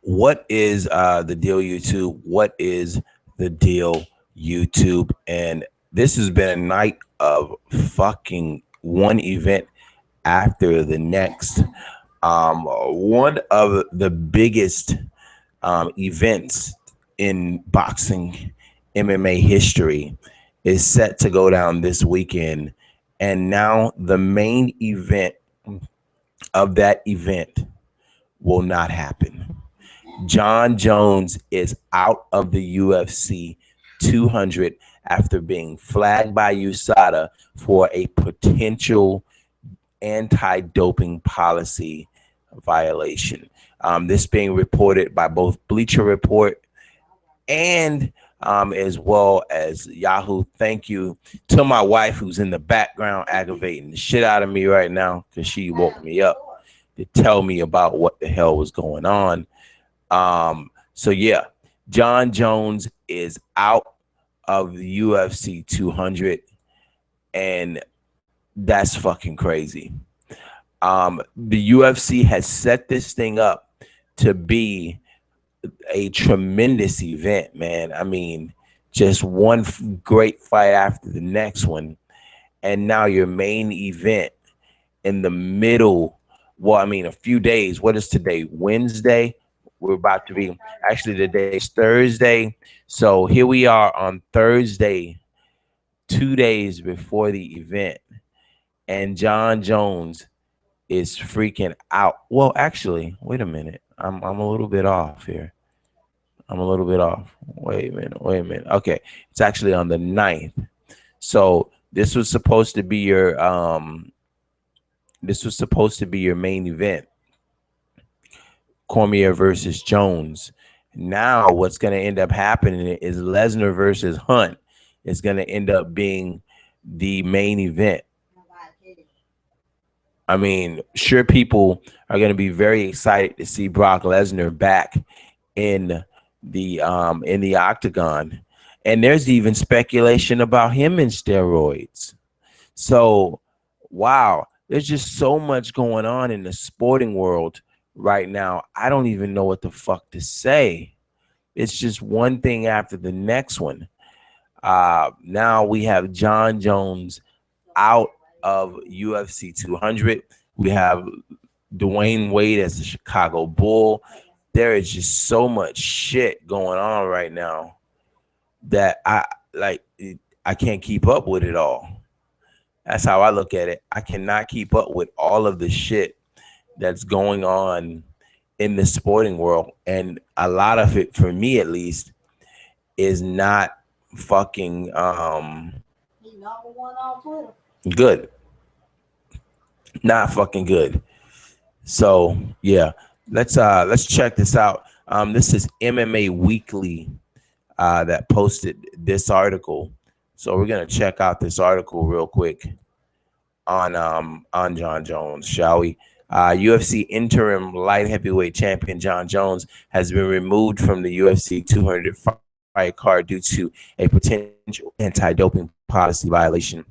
What is the deal, YouTube? What is the deal, YouTube? And this has been a night of fucking one event after the next. One of the biggest events in boxing MMA history is set to go down this weekend. And now the main event of that event will not happen. Jon Jones is out of the UFC 200 after being flagged by USADA for a potential anti-doping policy violation. This being reported by both Bleacher Report and as well as Yahoo. Thank you to my wife who's in the background aggravating the shit out of me right now because she woke me up to tell me about what the hell was going on. So yeah, Jon Jones is out of the UFC 200, and that's fucking crazy. The UFC has set this thing up to be a tremendous event, man. I mean, just one great fight after the next one, and now your main event in the middle. Well, I mean, a few days. What is today? Wednesday. We're about to be actually today's Thursday. So here we are on Thursday, 2 days before the event, and Jon Jones is freaking out. Well, actually, wait a minute. I'm a little bit off here. I'm a little bit off. Wait a minute. Okay. It's actually on the 9th. So this was supposed to be your main event. Cormier versus Jones. Now what's going to end up happening is Lesnar versus Hunt is going to end up being the main event. I mean, sure, people are going to be very excited to see Brock Lesnar back in the octagon, and there's even speculation about him in steroids. So, wow, there's just so much going on in the sporting world right now. I don't even know what the fuck to say. It's just one thing after the next one. Now we have Jon Jones out of UFC 200. We have Dwayne Wade as the Chicago Bull. There is just so much shit going on right now that I can't keep up with it all. That's how I look at it. I cannot keep up with all of the shit that's going on in the sporting world, and a lot of it, for me at least, is not fucking good. Not fucking good. So yeah, let's check this out. This is MMA Weekly that posted this article. So we're gonna check out this article real quick on Jon Jones, shall we? UFC interim light heavyweight champion Jon Jones has been removed from the UFC 200 fight card due to a potential anti-doping policy violation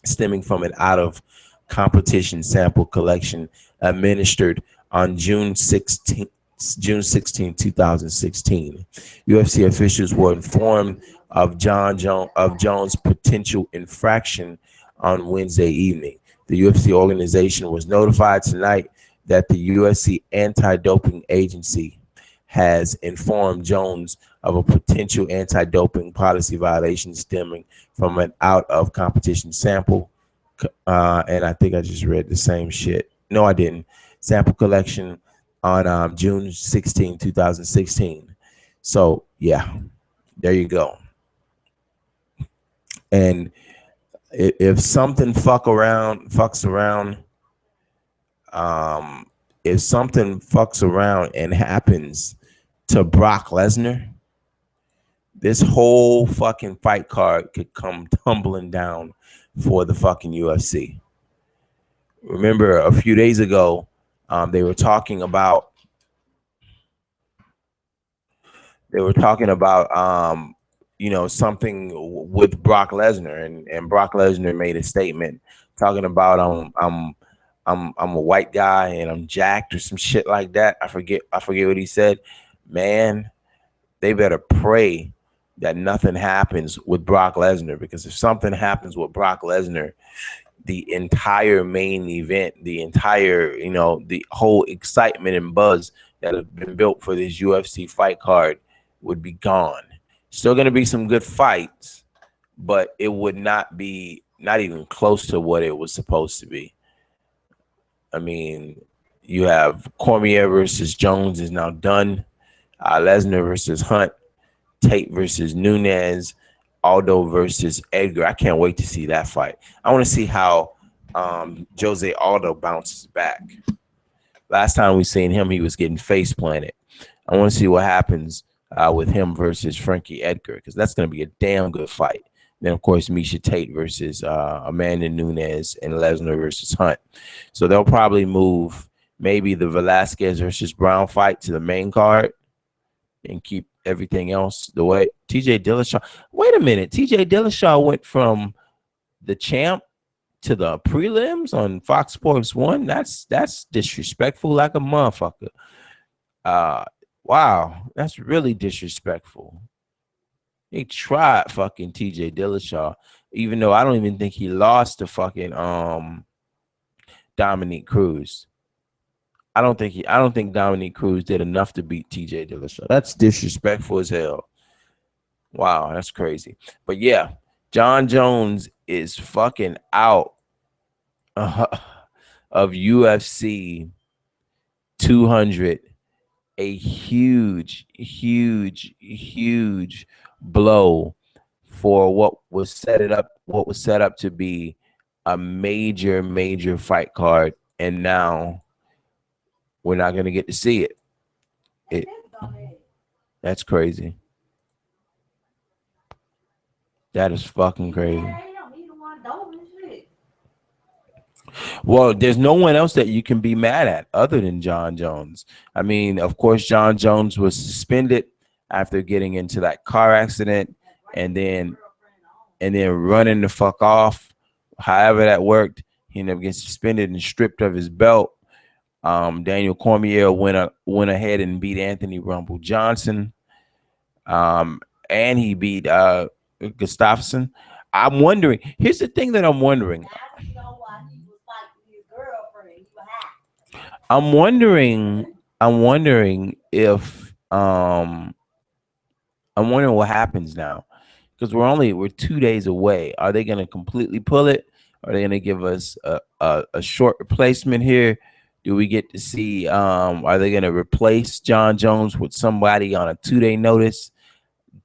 stemming from an out-of-competition sample collection administered on June 16, 2016. UFC officials were informed of Jones' potential infraction on Wednesday evening. The UFC organization was notified tonight that the UFC anti-doping agency has informed Jones of a potential anti-doping policy violation stemming from an out-of-competition sample. And I think I just read the same shit. No, I didn't. Sample collection on June 16, 2016. So, yeah, there you go. And if something fucks around, if something fucks around and happens to Brock Lesnar, this whole fucking fight card could come tumbling down for the fucking UFC. Remember a few days ago, they were talking about something with Brock Lesnar, and Brock Lesnar made a statement talking about I'm a white guy and I'm jacked or some shit like that. I forget what he said, man, they better pray that nothing happens with Brock Lesnar, because if something happens with Brock Lesnar, the entire main event, the entire, the whole excitement and buzz that have been built for this UFC fight card would be gone. Still going to be some good fights, but it would not even close to what it was supposed to be. I mean, you have Cormier versus Jones is now done. Lesnar versus Hunt, Tate versus Nunes, Aldo versus Edgar. I can't wait to see that fight. I want to see how Jose Aldo bounces back. Last time we seen him, he was getting face planted. I want to see what happens with him versus Frankie Edgar, because that's going to be a damn good fight. Then, of course, Miesha Tate versus Amanda Nunes, and Lesnar versus Hunt. So they'll probably move maybe the Velasquez versus Brown fight to the main card and keep everything else the way. TJ Dillashaw. Wait a minute. TJ Dillashaw went from the champ to the prelims on Fox Sports 1. That's disrespectful like a motherfucker. Wow, that's really disrespectful. He tried fucking TJ Dillashaw, even though I don't even think he lost to fucking Dominique Cruz. I don't think Dominique Cruz did enough to beat TJ Dillashaw. That's disrespectful as hell. Wow, that's crazy. But yeah, Jon Jones is fucking out of UFC 200. A huge blow for what was set up to be a major fight card, and now we're not going to get to see it. That's crazy. That is fucking crazy. Well, there's no one else that you can be mad at other than Jon Jones. I mean, of course, Jon Jones was suspended after getting into that car accident and then running the fuck off. However that worked, he ended up getting suspended and stripped of his belt. Daniel Cormier went ahead and beat Anthony Rumble Johnson. And he beat Gustafsson. I'm wondering. Here's the thing that I'm wondering. I'm wondering if I'm wondering what happens now, because we're 2 days away. Are they going to completely pull it? Are they going to give us a short replacement here? Do we get to see? Are they going to replace Jon Jones with somebody on a 2-day notice?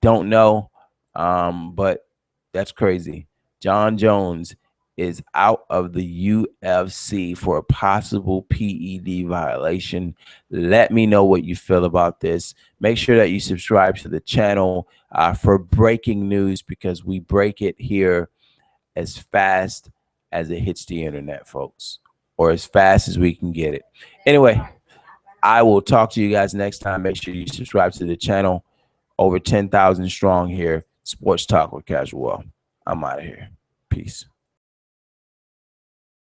Don't know. But that's crazy. Jon Jones is out of the UFC for a possible PED violation. Let me know what you feel about this. Make sure that you subscribe to the channel for breaking news, because we break it here as fast as it hits the internet, folks, or as fast as we can get it. Anyway, I will talk to you guys next time. Make sure you subscribe to the channel. Over 10,000 strong here. Sports Talk with Casual. I'm out of here. Peace.